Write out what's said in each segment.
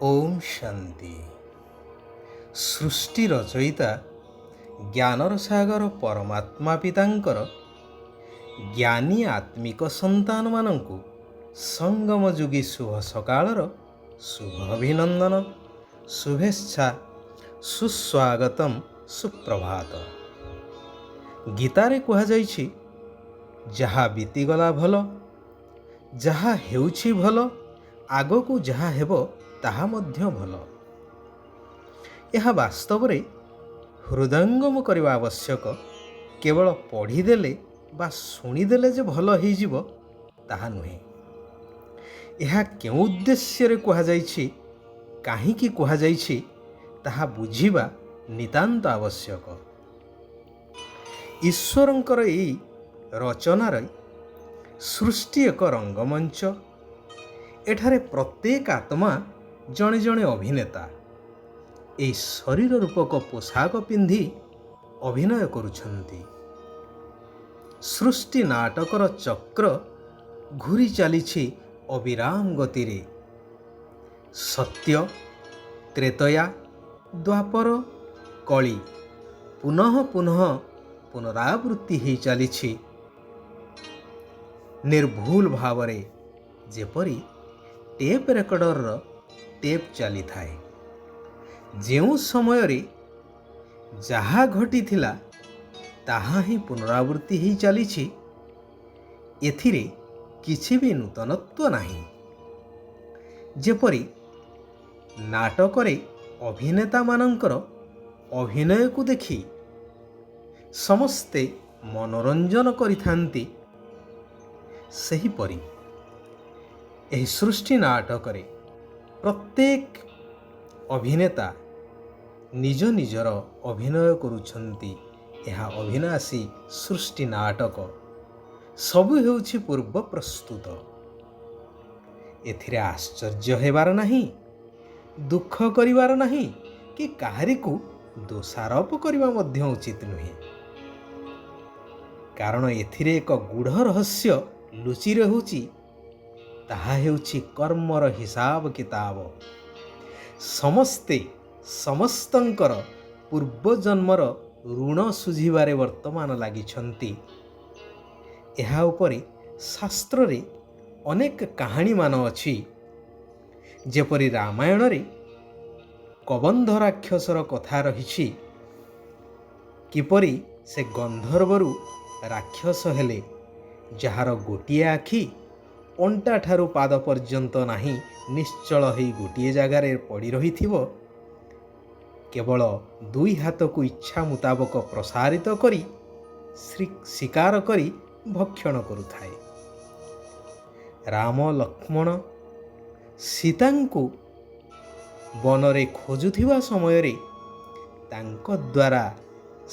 ଓମ୍ ଶାନ୍ତି। ସୃଷ୍ଟି ରଚୟିତା ଜ୍ଞାନର ସାଗର ପରମାତ୍ମା ପିତାଙ୍କର ଜ୍ଞାନୀ ଆତ୍ମିକ ସନ୍ତାନମାନଙ୍କୁ ସଙ୍ଗମ ଯୁଗୀ ଶୁଭ ସକାଳର ଶୁଭ ଅଭିନନ୍ଦନ, ଶୁଭେଚ୍ଛା, ସୁସ୍ୱାଗତମ୍, ସୁପ୍ରଭାତ। ଗୀତାରେ କୁହାଯାଇଛି, ଯାହା ବିତିଗଲା ଭଲ, ଯାହା ହେଉଛି ଭଲ, ଆଗକୁ ଯାହା ହେବ ତାହା ମଧ୍ୟ ଭଲ। ଏହା ବାସ୍ତବରେ ହୃଦୟଙ୍ଗମ କରିବା ଆବଶ୍ୟକ। କେବଳ ପଢ଼ିଦେଲେ ବା ଶୁଣିଦେଲେ ଯେ ଭଲ ହେଇଯିବ ତାହା ନୁହେଁ। ଏହା କେଉଁ ଉଦ୍ଦେଶ୍ୟରେ କୁହାଯାଇଛି, କାହିଁକି କୁହାଯାଇଛି, ତାହା ବୁଝିବା ନିତାନ୍ତ ଆବଶ୍ୟକ। ଈଶ୍ୱରଙ୍କର ଏହି ରଚନାରେ ସୃଷ୍ଟି ଏକ ରଙ୍ଗମଞ୍ଚ। ଏଠାରେ ପ୍ରତ୍ୟେକ ଆତ୍ମା ଜଣେ ଜଣେ ଅଭିନେତା ଏହି ଶରୀର ରୂପକ ପୋଷାକ ପିନ୍ଧି ଅଭିନୟ କରୁଛନ୍ତି। ସୃଷ୍ଟି ନାଟକର ଚକ୍ର ଘୂରି ଚାଲିଛି ଅବିରାମ ଗତିରେ। ସତ୍ୟ, ତ୍ରେତୟା, ଦ୍ୱାପର, କଳି ପୁନଃ ପୁନଃ ପୁନରାବୃତ୍ତି ହୋଇ ଚାଲିଛି ନିର୍ଭୁଲ ଭାବରେ, ଯେପରି ଟେପ୍ ରେକର୍ଡରର ଟେପ୍ ଚାଲିଥାଏ। ଯେଉଁ ସମୟରେ ଯାହା ଘଟିଥିଲା ତାହା ହିଁ ପୁନରାବୃତ୍ତି ହୋଇ ଚାଲିଛି। ଏଥିରେ କିଛି ବି ନୂତନତ୍ୱ ନାହିଁ। ଯେପରି ନାଟକରେ ଅଭିନେତାମାନଙ୍କର ଅଭିନୟକୁ ଦେଖି ସମସ୍ତେ ମନୋରଞ୍ଜନ କରିଥାନ୍ତି, ସେହିପରି ଏହି ସୃଷ୍ଟି ନାଟକରେ ପ୍ରତ୍ୟେକ ଅଭିନେତା ନିଜ ନିଜର ଅଭିନୟ କରୁଛନ୍ତି। ଏହା ଅଭିନାଶୀ ସୃଷ୍ଟି ନାଟକ। ସବୁ ହେଉଛି ପୂର୍ବ ପ୍ରସ୍ତୁତ। ଏଥିରେ ଆଶ୍ଚର୍ଯ୍ୟ ହେବାର ନାହିଁ, ଦୁଃଖ କରିବାର ନାହିଁ, କି କାହାରିକୁ ଦୋଷାରୋପ କରିବା ମଧ୍ୟ ଉଚିତ ନୁହେଁ। କାରଣ ଏଥିରେ ଏକ ଗୂଢ଼ ରହସ୍ୟ ଲୁଚି ରହୁଛି। ତାହା ହେଉଛି କର୍ମର ହିସାବ କିତାବ। ସମସ୍ତେ ସମସ୍ତଙ୍କର ପୂର୍ବଜନ୍ମର ଋଣ ଶୁଝିବାରେ ବର୍ତ୍ତମାନ ଲାଗିଛନ୍ତି। ଏହା ଉପରେ ଶାସ୍ତ୍ରରେ ଅନେକ କାହାଣୀମାନ ଅଛି। ଯେପରି ରାମାୟଣରେ କବନ୍ଧ ରାକ୍ଷସର କଥା ରହିଛି, କିପରି ସେ ଗନ୍ଧର୍ବରୁ ରାକ୍ଷସ ହେଲେ, ଯାହାର ଗୋଟିଏ ଆଖି ଅଣ୍ଟା ଠାରୁ ପାଦ ପର୍ଯ୍ୟନ୍ତ ନାହିଁ, ନିଶ୍ଚଳ ହୋଇ ଗୋଟିଏ ଜାଗାରେ ପଡ଼ି ରହିଥିବ, କେବଳ ଦୁଇ ହାତକୁ ଇଚ୍ଛା ମୁତାବକ ପ୍ରସାରିତ କରି ଶିକାର କରି ଭକ୍ଷଣ କରୁଥାଏ। ରାମ, ଲକ୍ଷ୍ମଣ ସୀତାଙ୍କୁ ବନରେ ଖୋଜୁଥିବା ସମୟରେ ତାଙ୍କ ଦ୍ୱାରା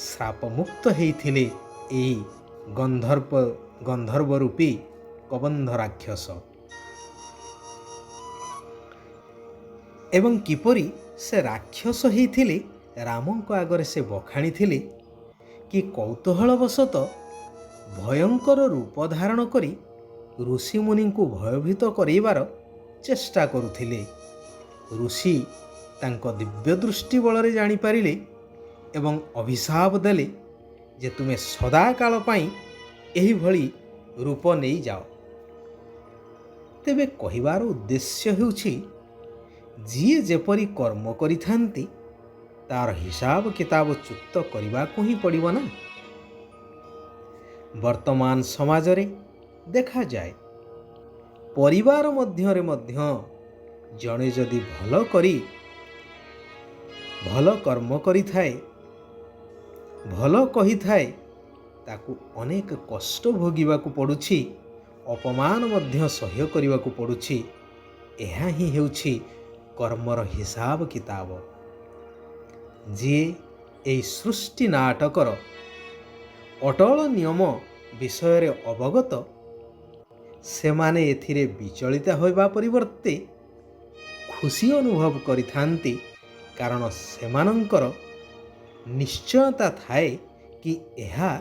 ଶ୍ରାପମୁକ୍ତ ହେଇଥିଲେ ଏହି ଗନ୍ଧର୍ବ ରୂପୀ କବନ୍ଧ ରାକ୍ଷସ। ଏବଂ କିପରି ସେ ରାକ୍ଷସ ହେଇଥିଲେ ରାମଙ୍କ ଆଗରେ ସେ ବଖାଣିଥିଲେ କି କୌତୂହଳବଶତଃ ଭୟଙ୍କର ରୂପ ଧାରଣ କରି ଋଷିମୁନିଙ୍କୁ ଭୟଭୀତ କରାଇବାର ଚେଷ୍ଟା କରୁଥିଲେ। ଋଷି ତାଙ୍କ ଦିବ୍ୟ ଦୃଷ୍ଟି ବଳରେ ଜାଣିପାରିଲେ ଏବଂ ଅଭିଶାପ ଦେଲେ ଯେ ତୁମେ ସଦାକାଳ ପାଇଁ ଏହିଭଳି ରୂପ ନେଇଯାଅ। ତେବେ କହିବାର ଉଦ୍ଦେଶ୍ୟ ହେଉଛି, ଯିଏ ଯେପରି କର୍ମ କରିଥାନ୍ତି ତାର ହିସାବ କିତାବ ଚୁକ୍ତ କରିବାକୁ ହିଁ ପଡ଼ିବ ନା। ବର୍ତ୍ତମାନ ସମାଜରେ ଦେଖାଯାଏ, ପରିବାର ମଧ୍ୟରେ ମଧ୍ୟ ଜଣେ ଯଦି ଭଲ କର୍ମ କରିଥାଏ, ଭଲ କହିଥାଏ, ତାକୁ ଅନେକ କଷ୍ଟ ଭୋଗିବାକୁ ପଡ଼ୁଛି, ଅପମାନ ମଧ୍ୟ ସହ୍ୟ କରିବାକୁ ପଡ଼ୁଛି। ଏହା ହିଁ ହେଉଛି କର୍ମର ହିସାବ କିତାବ। ଯିଏ ଏହି ସୃଷ୍ଟି ନାଟକର ଅଟଳ ନିୟମ ବିଷୟରେ ଅବଗତ, ସେମାନେ ଏଥିରେ ବିଚଳିତ ହେବା ପରିବର୍ତ୍ତେ ଖୁସି ଅନୁଭବ କରିଥାନ୍ତି। କାରଣ ସେମାନଙ୍କର ନିଶ୍ଚୟତା ଥାଏ କି ଏହା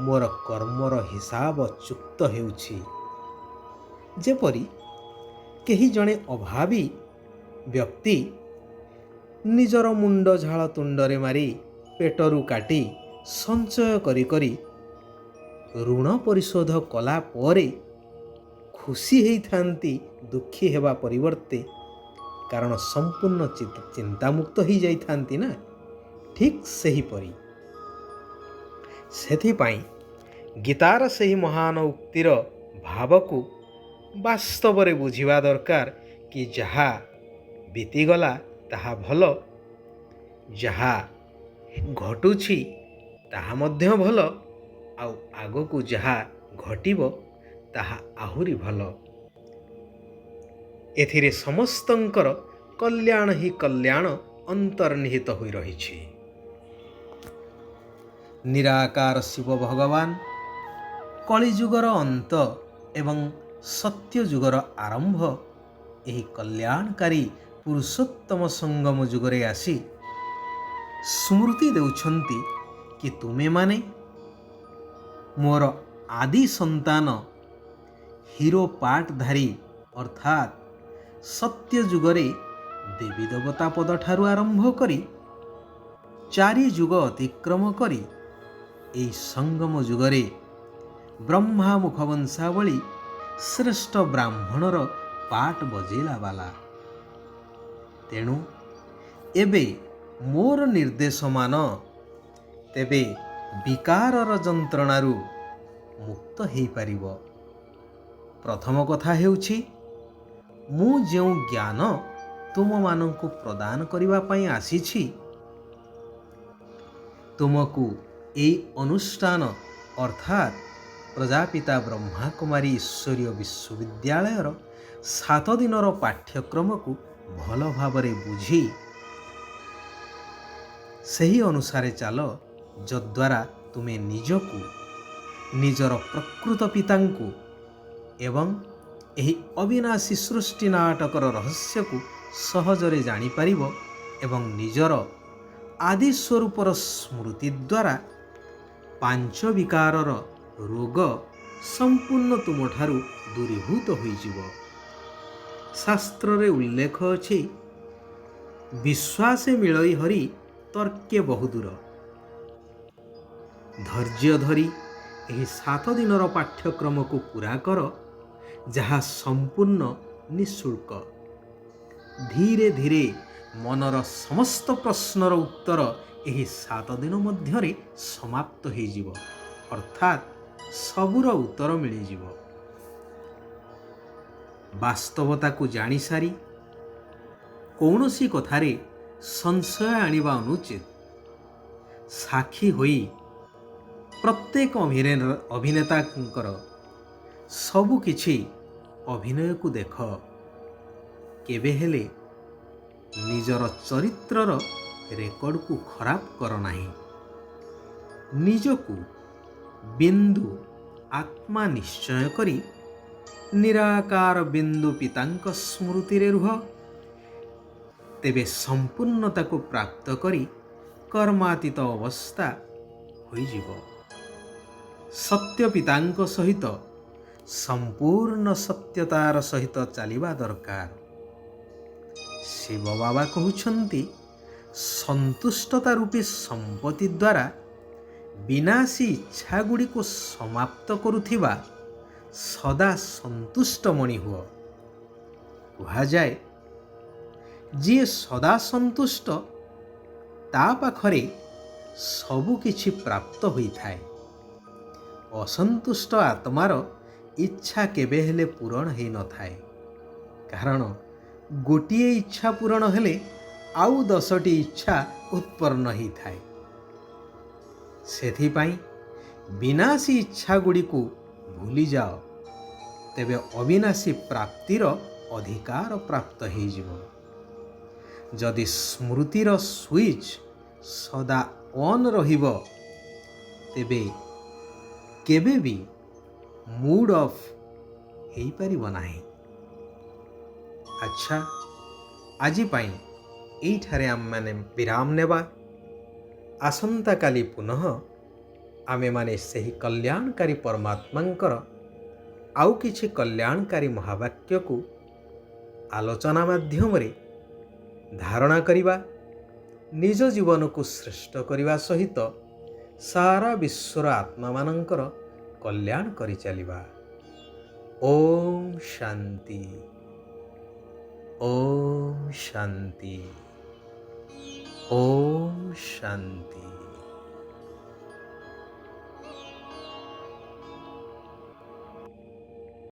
ମୋର କର୍ମର ହିସାବ ଚୁକ୍ତ ହେଉଛି। ଯେପରି କେହି ଜଣେ ଅଭାବୀ ବ୍ୟକ୍ତି ନିଜର ମୁଣ୍ଡ ଝାଳ ତୁଣ୍ଡରେ ମାରି ପେଟରୁ କାଟି ସଞ୍ଚୟ କରି କରି ଋଣ ପରିଶୋଧ କଲା ପରେ ଖୁସି ହେଇଥାନ୍ତି ଦୁଃଖୀ ହେବା ପରିବର୍ତ୍ତେ, କାରଣ ସମ୍ପୂର୍ଣ୍ଣ ଚିନ୍ତାମୁକ୍ତ ହେଇଯାଇଥାନ୍ତି ନା। ଠିକ୍ ସେହିପରି ସେଥିପାଇଁ ଗୀତାର ସେହି ମହାନ ଉକ୍ତିର ଭାବକୁ ବାସ୍ତବରେ ବୁଝିବା ଦରକାର କି ଯାହା ବିତିଗଲା ତାହା ଭଲ, ଯାହା ଘଟୁଛି ତାହା ମଧ୍ୟ ଭଲ, ଆଉ ଆଗକୁ ଯାହା ଘଟିବ ତାହା ଆହୁରି ଭଲ। ଏଥିରେ ସମସ୍ତଙ୍କର କଲ୍ୟାଣ ହିଁ କଲ୍ୟାଣ ଅନ୍ତର୍ନିହିତ ହୋଇ ରହିଛି। ନିରାକାର ଶିବ ଭଗବାନ କଳିଯୁଗର ଅନ୍ତ ଏବଂ ସତ୍ୟଯୁଗର ଆରମ୍ଭ ଏହି କଲ୍ୟାଣକାରୀ ପୁରୁଷୋତ୍ତମ ସଙ୍ଗମ ଯୁଗରେ ଆସି ସ୍ମୃତି ଦେଉଛନ୍ତି କି ତୁମେମାନେ ମୋର ଆଦି ସନ୍ତାନ ହିରୋ ପାର୍ଟଧାରୀ, ଅର୍ଥାତ୍ ସତ୍ୟ ଯୁଗରେ ଦେବୀ ଦେବତା ପଦଠାରୁ ଆରମ୍ଭ କରି 4 ଯୁଗ ଅତିକ୍ରମ କରି ଏହି ସଙ୍ଗମ ଯୁଗରେ ବ୍ରହ୍ମା ମୁଖବଂଶାବଳୀ ଶ୍ରେଷ୍ଠ ବ୍ରାହ୍ମଣର ପାଟ ବଜେଇଲା ବାଲା। ତେଣୁ ଏବେ ମୋର ନିର୍ଦ୍ଦେଶ ମାନ, ତେବେ ବିକାରର ଯନ୍ତ୍ରଣାରୁ ମୁକ୍ତ ହେଇପାରିବ। ପ୍ରଥମ କଥା ହେଉଛି, ମୁଁ ଯେଉଁ ଜ୍ଞାନ ତୁମମାନଙ୍କୁ ପ୍ରଦାନ କରିବା ପାଇଁ ଆସିଛି, ତୁମକୁ ଏହି ଅନୁଷ୍ଠାନ ଅର୍ଥାତ୍ ପ୍ରଜାପିତା ବ୍ରହ୍ମାକୁମାରୀ ଈଶ୍ୱରୀୟ ବିଶ୍ୱବିଦ୍ୟାଳୟର 7 ଦିନର ପାଠ୍ୟକ୍ରମକୁ ଭଲ ଭାବରେ ବୁଝି ସେହି ଅନୁସାରେ ଚାଲ, ଯଦ୍ୱାରା ତୁମେ ନିଜକୁ, ନିଜର ପ୍ରକୃତ ପିତାଙ୍କୁ ଏବଂ ଏହି ଅବିନାଶୀ ସୃଷ୍ଟି ନାଟକର ରହସ୍ୟକୁ ସହଜରେ ଜାଣିପାରିବ ଏବଂ ନିଜର ଆଦି ସ୍ୱରୂପର ସ୍ମୃତି ଦ୍ୱାରା 5 ବିକାରର ରୋଗ ସମ୍ପୂର୍ଣ୍ଣ ତୁମଠାରୁ ଦୂରୀଭୂତ ହୋଇଯିବ। ଶାସ୍ତ୍ରରେ ଉଲ୍ଲେଖ ଅଛି, ବିଶ୍ୱାସେ ମିଳଇ ହରି ତର୍କେ ବହୁଦୂର। ଧୈର୍ଯ୍ୟ ଧରି ଏହି 7 ଦିନର ପାଠ୍ୟକ୍ରମକୁ ପୂରା କର, ଯାହା ସମ୍ପୂର୍ଣ୍ଣ ନିଃଶୁଳ୍କ। ଧୀରେ ଧୀରେ ମନର ସମସ୍ତ ପ୍ରଶ୍ନର ଉତ୍ତର ଏହି 7 ଦିନ ମଧ୍ୟରେ ସମାପ୍ତ ହୋଇଯିବ, ଅର୍ଥାତ୍ ସବୁର ଉତ୍ତର ମିଳିଯିବ। ବାସ୍ତବତାକୁ ଜାଣିସାରି କୌଣସି କଥାରେ ସଂଶୟ ଆଣିବା ଅନୁଚିତ। ସାକ୍ଷୀ ହୋଇ ପ୍ରତ୍ୟେକ ଅଭିନେତାଙ୍କର ସବୁ କିଛି ଅଭିନୟକୁ ଦେଖ। କେବେ ହେଲେ ନିଜର ଚରିତ୍ରର ରେକର୍ଡକୁ ଖରାପ କର ନାହିଁ। ନିଜକୁ ବିନ୍ଦୁ ଆତ୍ମା ନିଶ୍ଚୟ କରି ନିରାକାର ବିନ୍ଦୁ ପିତାଙ୍କ ସ୍ମୃତିରେ ରୁହ, ତେବେ ସମ୍ପୂର୍ଣ୍ଣତାକୁ ପ୍ରାପ୍ତ କରି କର୍ମାତୀତ ଅବସ୍ଥା ହୋଇଯିବ। ସତ୍ୟ ପିତାଙ୍କ ସହିତ ସମ୍ପୂର୍ଣ୍ଣ ସତ୍ୟତାର ସହିତ ଚାଲିବା ଦରକାର। ଶିବ ବାବା କହୁଛନ୍ତି, ସନ୍ତୁଷ୍ଟତା ରୂପୀ ସମ୍ପତ୍ତି ଦ୍ୱାରା ବିନାଶୀ ଇଚ୍ଛାଗୁଡ଼ିକୁ ସମାପ୍ତ କରୁଥିବା ସଦା ସନ୍ତୁଷ୍ଟ ମଣି ହୁଅ। କୁହାଯାଏ, ଯିଏ ସଦା ସନ୍ତୁଷ୍ଟ ତା ପାଖରେ ସବୁ କିଛି ପ୍ରାପ୍ତ ହୋଇଥାଏ। ଅସନ୍ତୁଷ୍ଟ ଆତ୍ମାର ଇଚ୍ଛା କେବେ ହେଲେ ପୂରଣ ହୋଇନଥାଏ, କାରଣ ଗୋଟିଏ ଇଚ୍ଛା ପୂରଣ ହେଲେ ଆଉ 10ଟି ଇଚ୍ଛା ଉତ୍ପନ୍ନ ହୋଇଥାଏ। ସେଥିପାଇଁ ବିନାଶୀ ଇଚ୍ଛାଗୁଡ଼ିକୁ ଭୁଲିଯାଅ, ତେବେ ଅବିନାଶୀ ପ୍ରାପ୍ତିର ଅଧିକାର ପ୍ରାପ୍ତ ହୋଇଯିବ। ଯଦି ସ୍ମୃତିର ସୁଇଚ୍ ସଦା ଅନ୍ ରହିବ, ତେବେ କେବେ ବି ମୁଡ୍ ଅଫ୍ ହେଇପାରିବ ନାହିଁ। ଆଚ୍ଛା, ଆଜି ପାଇଁ ଏଇଠାରେ ଆମେମାନେ ବିରାମ ନେବା। ଆସନ୍ତାକାଲି ପୁନଃ ଆମେମାନେ ସେହି କଲ୍ୟାଣକାରୀ ପରମାତ୍ମାଙ୍କର ଆଉ କିଛି କଲ୍ୟାଣକାରୀ ମହାବାକ୍ୟକୁ ଆଲୋଚନା ମାଧ୍ୟମରେ ଧାରଣା କରିବା, ନିଜ ଜୀବନକୁ ଶ୍ରେଷ୍ଠ କରିବା ସହିତ ସାରା ବିଶ୍ୱର ଆତ୍ମାମାନଙ୍କର କଲ୍ୟାଣ କରିଚାଲିବା। ଓମ୍ ଶାନ୍ତି। ଓମ୍ ଶାନ୍ତି। ଓମ୍ ଶାନ୍ତି।